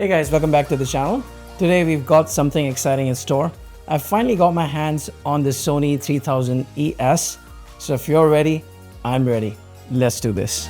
Hey guys, welcome back to the channel. Today we've got something exciting in store. I finally got my hands on the Sony 3000ES. So if you're ready, I'm ready. Let's do this.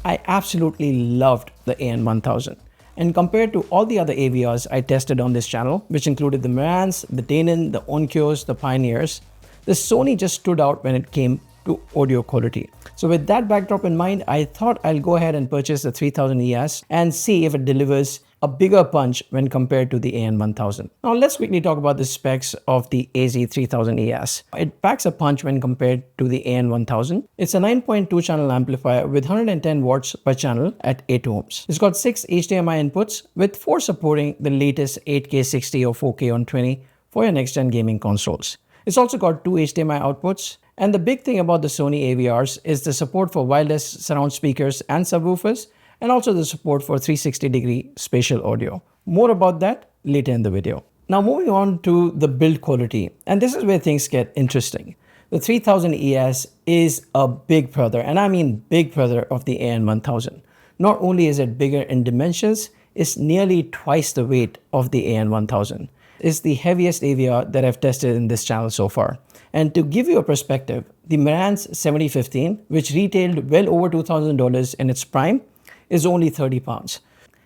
I absolutely loved the AN1000, and compared to all the other AVRs I tested on this channel, which included the Marantz, the Denon, the Onkyos, the Pioneers, the Sony just stood out when it came to audio quality. So with that backdrop in mind, I thought I'll go ahead and purchase the 3000ES and see if it delivers a bigger punch when compared to the AN1000. Now let's quickly talk about the specs of the AZ3000ES. It packs a punch when compared to the AN1000. It's a 9.2 channel amplifier with 110 watts per channel at 8 ohms. It's got 6 HDMI inputs with 4 supporting the latest 8K 60 or 4K 120 for your next gen gaming consoles. It's also got 2 HDMI outputs. And the big thing about the Sony AVRs is the support for wireless surround speakers and subwoofers, and also the support for 360-degree spatial audio. More about that later in the video. Now moving on to the build quality, and this is where things get interesting. The 3000ES is a big brother, and I mean big brother of the AN1000. Not only is it bigger in dimensions, it's nearly twice the weight of the AN1000. It's the heaviest AVR that I've tested in this channel so far. And to give you a perspective, the Marantz 7015, which retailed well over $2,000 in its prime, is only 30 pounds.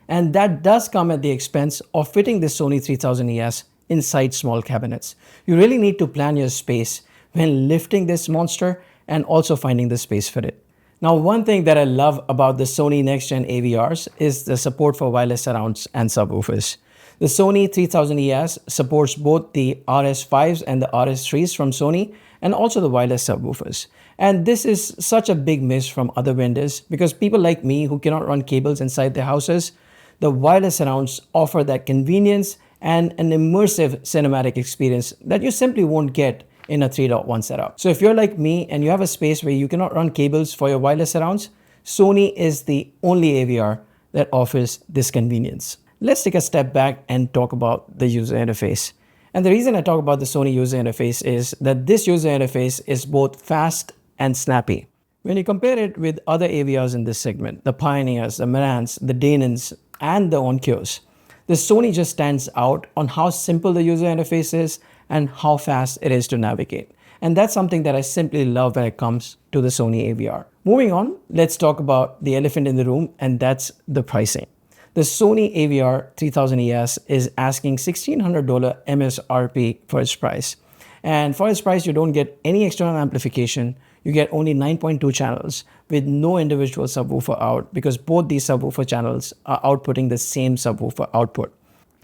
And that does come at the expense of fitting the Sony 3000ES inside small cabinets. You really need to plan your space when lifting this monster and also finding the space for it. Now, one thing that I love about the Sony next-gen AVRs is the support for wireless surrounds and subwoofers. The Sony 3000ES supports both the RS5s and the RS3s from Sony, and also the wireless subwoofers. And this is such a big miss from other vendors because people like me who cannot run cables inside their houses, the wireless surrounds offer that convenience and an immersive cinematic experience that you simply won't get in a 3.1 setup. So if you're like me and you have a space where you cannot run cables for your wireless surrounds, Sony is the only AVR that offers this convenience. Let's take a step back and talk about the user interface. And the reason I talk about the Sony user interface is that this user interface is both fast and snappy. When you compare it with other AVRs in this segment, the Pioneers, the Marantz, the Denons, and the Onkyos, the Sony just stands out on how simple the user interface is and how fast it is to navigate. And that's something that I simply love when it comes to the Sony AVR. Moving on, let's talk about the elephant in the room, and that's the pricing. The Sony AVR 3000ES is asking $1,600 MSRP for its price. And for its price, you don't get any external amplification. You get only 9.2 channels with no individual subwoofer out because both these subwoofer channels are outputting the same subwoofer output.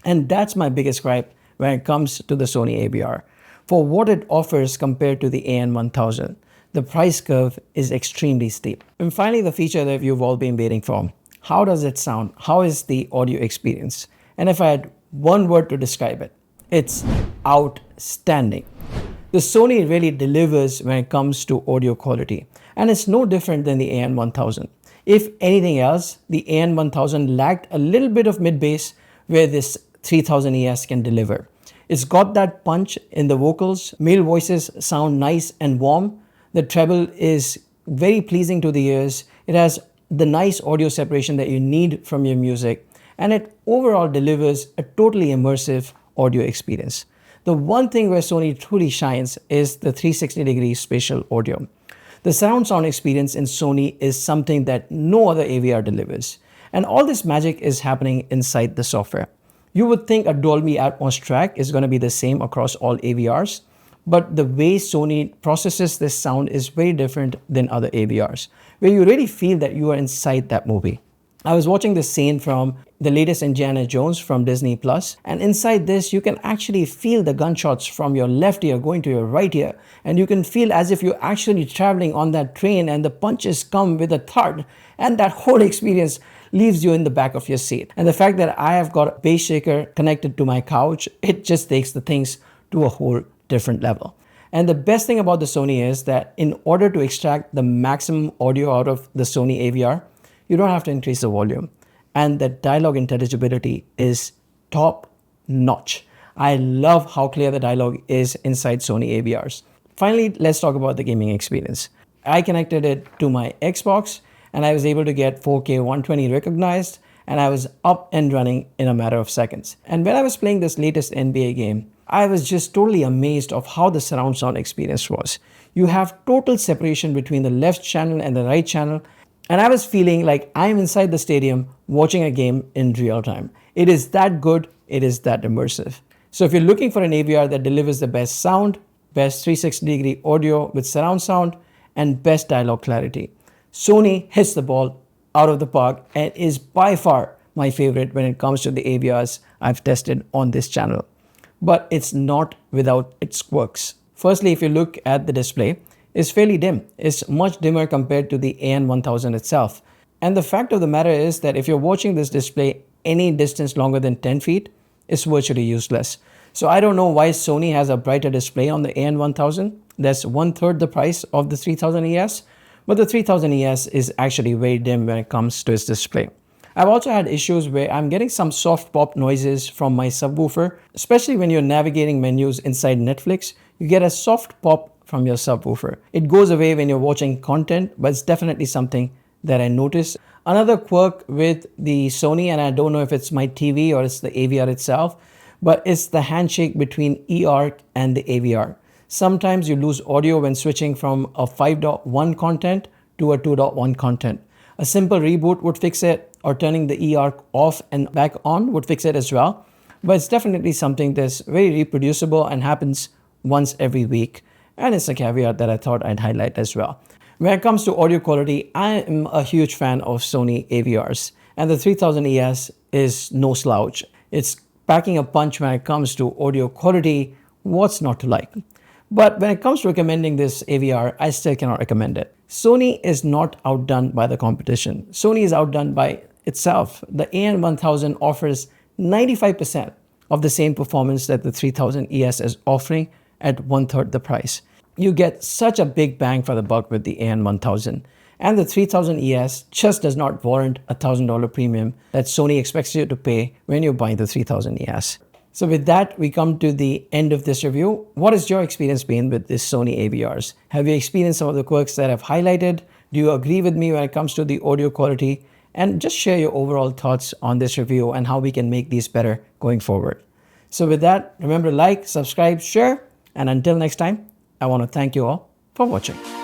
And that's my biggest gripe when it comes to the Sony AVR. For what it offers compared to the AN1000, the price curve is extremely steep. And finally, the feature that you've all been waiting for. How does it sound? How is the audio experience? And if I had one word to describe it, it's outstanding. The Sony really delivers when it comes to audio quality, and it's no different than the AN1000. If anything else, the AN1000 lacked a little bit of mid-bass where this 3000ES can deliver. It's got that punch in the vocals, male voices sound nice and warm, the treble is very pleasing to the ears, it has the nice audio separation that you need from your music, and it overall delivers a totally immersive audio experience. The one thing where Sony truly shines is the 360-degree spatial audio. The surround sound experience in Sony is something that no other AVR delivers, and all this magic is happening inside the software. You would think a Dolby Atmos track is going to be the same across all AVRs, but the way Sony processes this sound is very different than other AVRs, where you really feel that you are inside that movie. I was watching this scene from the latest Indiana Jones from Disney Plus, and inside this you can actually feel the gunshots from your left ear going to your right ear, and you can feel as if you're actually traveling on that train and the punches come with a thud, and that whole experience leaves you in the back of your seat. And the fact that I have got a bass shaker connected to my couch, it just takes the things to a whole different level. And the best thing about the Sony is that in order to extract the maximum audio out of the Sony AVR, You don't have to increase the volume. And the dialogue intelligibility is top notch. I love how clear the dialogue is inside Sony AVRs. Finally, let's talk about the gaming experience. I connected it to my Xbox and I was able to get 4K 120 recognized, and I was up and running in a matter of seconds. And when I was playing this latest NBA game, I was just totally amazed of how the surround sound experience was. You have total separation between the left channel and the right channel, and I was feeling like I'm inside the stadium watching a game in real time. It is that good, it is that immersive. So if you're looking for an AVR that delivers the best sound, best 360-degree audio with surround sound, and best dialogue clarity, Sony hits the ball out of the park and is by far my favorite when it comes to the AVRs I've tested on this channel. But it's not without its quirks. Firstly, if you look at the display, it's fairly dim. It's much dimmer compared to the AN1000 itself. And the fact of the matter is that if you're watching this display any distance longer than 10 feet, it's virtually useless. So I don't know why Sony has a brighter display on the AN1000. That's 1/3 the price of the 3000ES, but the 3000ES is actually very dim when it comes to its display. I've also had issues where I'm getting some soft pop noises from my subwoofer, especially when you're navigating menus inside Netflix. You get a soft pop from your subwoofer. It goes away when you're watching content, but it's definitely something that I noticed. Another quirk with the Sony, and I don't know if it's my TV or it's the AVR itself, but it's the handshake between eARC and the AVR. Sometimes you lose audio when switching from a 5.1 content to a 2.1 content. A simple reboot would fix it, or turning the eARC off and back on would fix it as well. But it's definitely something that's very reproducible and happens once every week. And it's a caveat that I thought I'd highlight as well. When it comes to audio quality, I am a huge fan of Sony AVRs, and the 3000ES is no slouch. It's packing a punch when it comes to audio quality. What's not to like? But when it comes to recommending this AVR, I still cannot recommend it. Sony is not outdone by the competition. Sony is outdone by itself. The AN1000 offers 95% of the same performance that the 3000ES is offering at 1/3 the price. You get such a big bang for the buck with the AN1000. And the 3000ES just does not warrant a $1,000 premium that Sony expects you to pay when you're buying the 3000ES. So with that, we come to the end of this review. What has your experience been with this Sony AVRs? Have you experienced some of the quirks that I've highlighted? Do you agree with me when it comes to the audio quality? And just share your overall thoughts on this review and how we can make these better going forward. So with that, remember to like, subscribe, share, and until next time, I want to thank you all for watching.